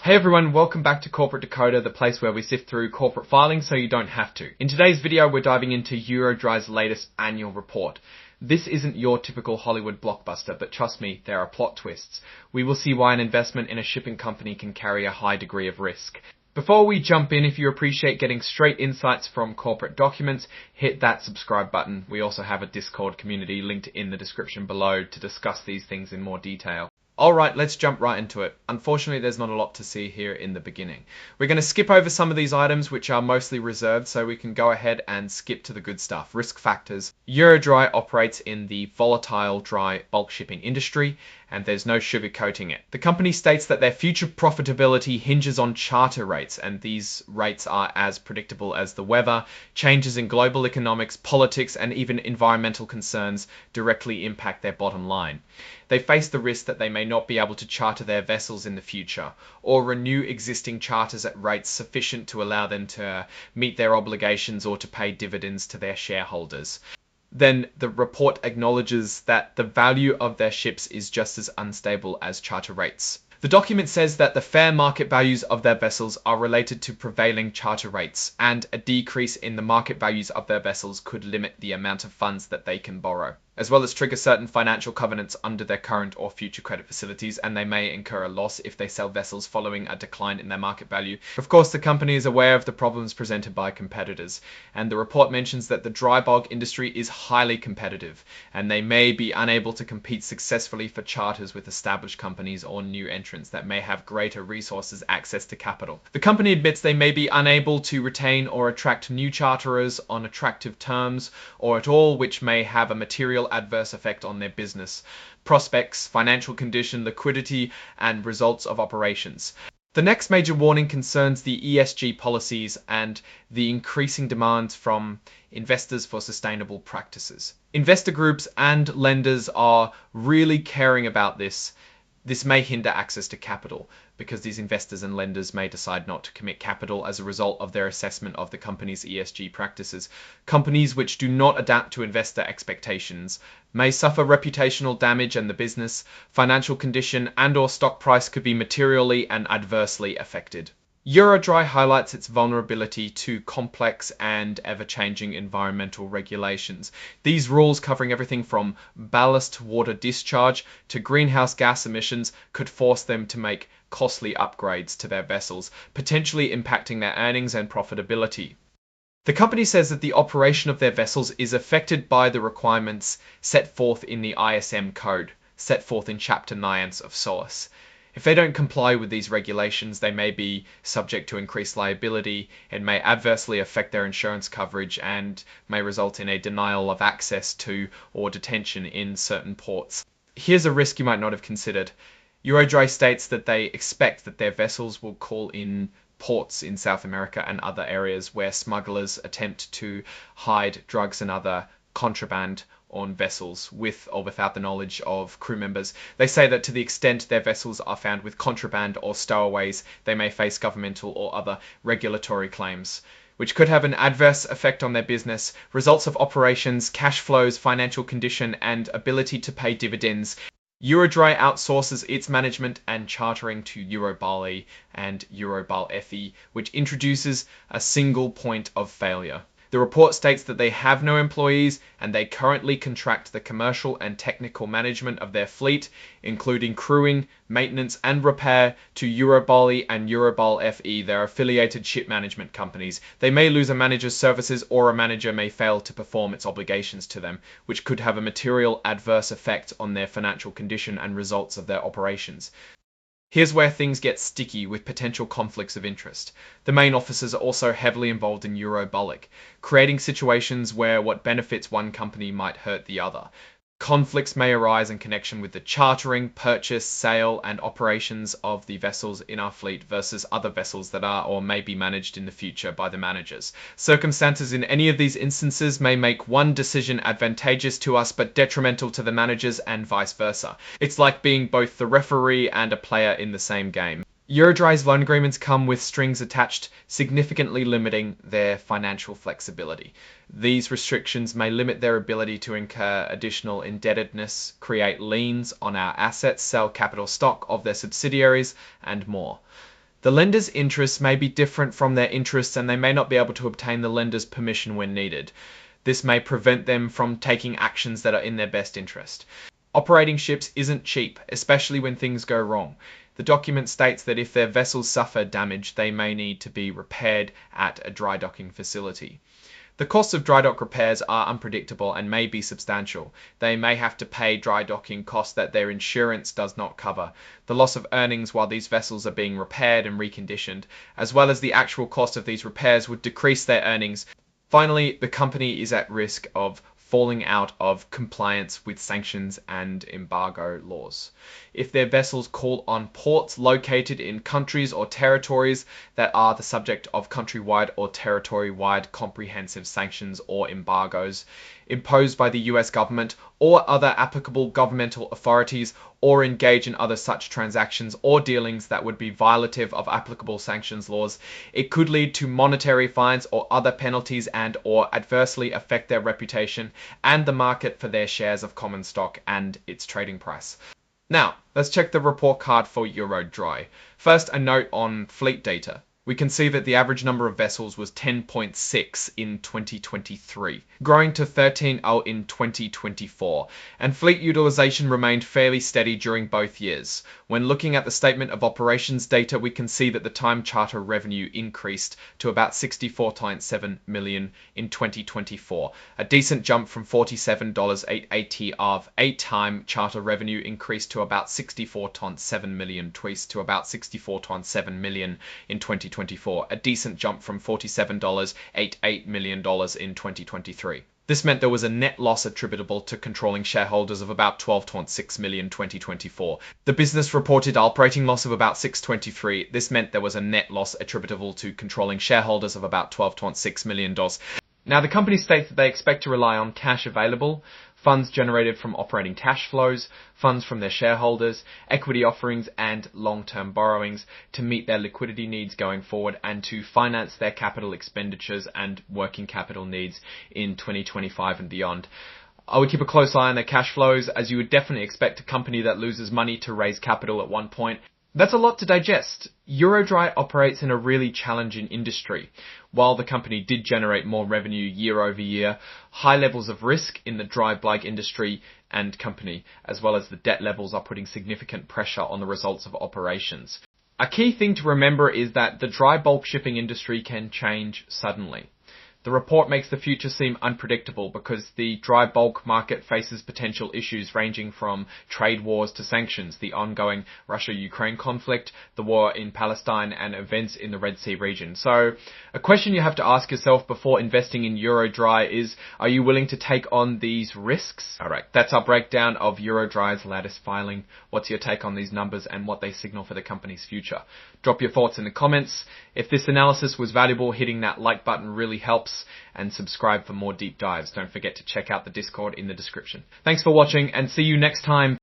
Hey everyone, welcome back to Corporate Decoder, the place where we sift through corporate filings so you don't have to. In today's video, we're diving into EuroDry's latest annual report. This isn't your typical Hollywood blockbuster, but trust me, there are plot twists. We will see why an investment in a shipping company can carry a high degree of risk. Before we jump in, if you appreciate getting straight insights from corporate documents, hit that subscribe button. We also have a Discord community linked in the description below to discuss these things in more detail. Alright, let's jump right into it. Unfortunately, there's not a lot to see here in the beginning. We're going to skip over some of these items which are mostly reserved so we can go ahead and skip to the good stuff. Risk factors. EuroDry operates in the volatile dry bulk shipping industry and there's no sugarcoating it. The company states that their future profitability hinges on charter rates, and these rates are as predictable as the weather. Changes in global economics, politics, and even environmental concerns directly impact their bottom line. They face the risk that they may not be able to charter their vessels in the future, or renew existing charters at rates sufficient to allow them to meet their obligations or to pay dividends to their shareholders. Then the report acknowledges that the value of their ships is just as unstable as charter rates. The document says that the fair market values of their vessels are related to prevailing charter rates, and a decrease in the market values of their vessels could limit the amount of funds that they can borrow, as well as trigger certain financial covenants under their current or future credit facilities, and they may incur a loss if they sell vessels following a decline in their market value. Of course, the company is aware of the problems presented by competitors, and the report mentions that the dry bulk industry is highly competitive, and they may be unable to compete successfully for charters with established companies or new entrants that may have greater resources access to capital. The company admits they may be unable to retain or attract new charterers on attractive terms or at all, which may have a material adverse effect on their business prospects, financial condition, liquidity, and results of operations. The next major warning concerns the ESG policies and the increasing demands from investors for sustainable practices. Investor groups and lenders are really caring about this. This may hinder access to capital because these investors and lenders may decide not to commit capital as a result of their assessment of the company's ESG practices. Companies which do not adapt to investor expectations may suffer reputational damage, and the business, financial condition, and/or stock price could be materially and adversely affected. EuroDry highlights its vulnerability to complex and ever-changing environmental regulations. These rules, covering everything from ballast water discharge to greenhouse gas emissions, could force them to make costly upgrades to their vessels, potentially impacting their earnings and profitability. The company says that the operation of their vessels is affected by the requirements set forth in the ISM code, set forth in Chapter 9 of SOLAS. If they don't comply with these regulations, they may be subject to increased liability. It may adversely affect their insurance coverage and may result in a denial of access to or detention in certain ports. Here's a risk you might not have considered. EuroDry states that they expect that their vessels will call in ports in South America and other areas where smugglers attempt to hide drugs and other contraband on vessels with or without the knowledge of crew members. They say that to the extent their vessels are found with contraband or stowaways, they may face governmental or other regulatory claims, which could have an adverse effect on their business, results of operations, cash flows, financial condition, and ability to pay dividends. EuroDry outsources its management and chartering to EuroDry and EuroDry Ltd, which introduces a single point of failure. The report states that they have no employees and they currently contract the commercial and technical management of their fleet, including crewing, maintenance, and repair, to EuroDry and EuroDry Ltd, their affiliated ship management companies. They may lose a manager's services, or a manager may fail to perform its obligations to them, which could have a material adverse effect on their financial condition and results of their operations. Here's where things get sticky with potential conflicts of interest. The main officers are also heavily involved in EuroDry, creating situations where what benefits one company might hurt the other. Conflicts may arise in connection with the chartering, purchase, sale, and operations of the vessels in our fleet versus other vessels that are or may be managed in the future by the managers. Circumstances in any of these instances may make one decision advantageous to us but detrimental to the managers, and vice versa. It's like being both the referee and a player in the same game. EuroDry's loan agreements come with strings attached, significantly limiting their financial flexibility. These restrictions may limit their ability to incur additional indebtedness, create liens on our assets, sell capital stock of their subsidiaries, and more. The lender's interests may be different from their interests and they may not be able to obtain the lender's permission when needed. This may prevent them from taking actions that are in their best interest. Operating ships isn't cheap, especially when things go wrong. The document states that if their vessels suffer damage, they may need to be repaired at a dry docking facility. The costs of dry dock repairs are unpredictable and may be substantial. They may have to pay dry docking costs that their insurance does not cover, the loss of earnings while these vessels are being repaired and reconditioned, as well as the actual cost of these repairs would decrease their earnings. Finally, the company is at risk of falling out of compliance with sanctions and embargo laws. If their vessels call on ports located in countries or territories that are the subject of countrywide or territory-wide comprehensive sanctions or embargoes imposed by the US government or other applicable governmental authorities, or engage in other such transactions or dealings that would be violative of applicable sanctions laws, it could lead to monetary fines or other penalties and or adversely affect their reputation and the market for their shares of common stock and its trading price. Now, let's check the report card for EuroDry. First, a note on fleet data. We can see that the average number of vessels was 10.6 in 2023, growing to 13.0 in 2024, and fleet utilization remained fairly steady during both years. When looking at the statement of operations data, we can see that the time charter revenue increased to about $64.7 million in 2024, a decent jump from $47.880 of 8-time charter revenue increased to about $64.7 million, twice to about $64.7 million in 2024, a decent jump from $47.88 million in 2023. This meant there was a net loss attributable to controlling shareholders of about $12.6 million in 2024. The business reported operating loss of about $623. This meant there was a net loss attributable to controlling shareholders of about $12.6 million. Now, the company states that they expect to rely on cash available, funds generated from operating cash flows, funds from their shareholders, equity offerings, and long-term borrowings to meet their liquidity needs going forward and to finance their capital expenditures and working capital needs in 2025 and beyond. I would keep a close eye on their cash flows, as you would definitely expect a company that loses money to raise capital at one point. That's a lot to digest. EuroDry operates in a really challenging industry. While the company did generate more revenue year over year, high levels of risk in the dry bulk industry and company, as well as the debt levels, are putting significant pressure on the results of operations. A key thing to remember is that the dry bulk shipping industry can change suddenly. The report makes the future seem unpredictable because the dry bulk market faces potential issues ranging from trade wars to sanctions, the ongoing Russia-Ukraine conflict, the war in Palestine, and events in the Red Sea region. So, a question you have to ask yourself before investing in EuroDry is, are you willing to take on these risks? Alright, that's our breakdown of EuroDry's latest filing. What's your take on these numbers and what they signal for the company's future? Drop your thoughts in the comments. If this analysis was valuable, hitting that like button really helps, and subscribe for more deep dives. Don't forget to check out the Discord in the description. Thanks for watching, and see you next time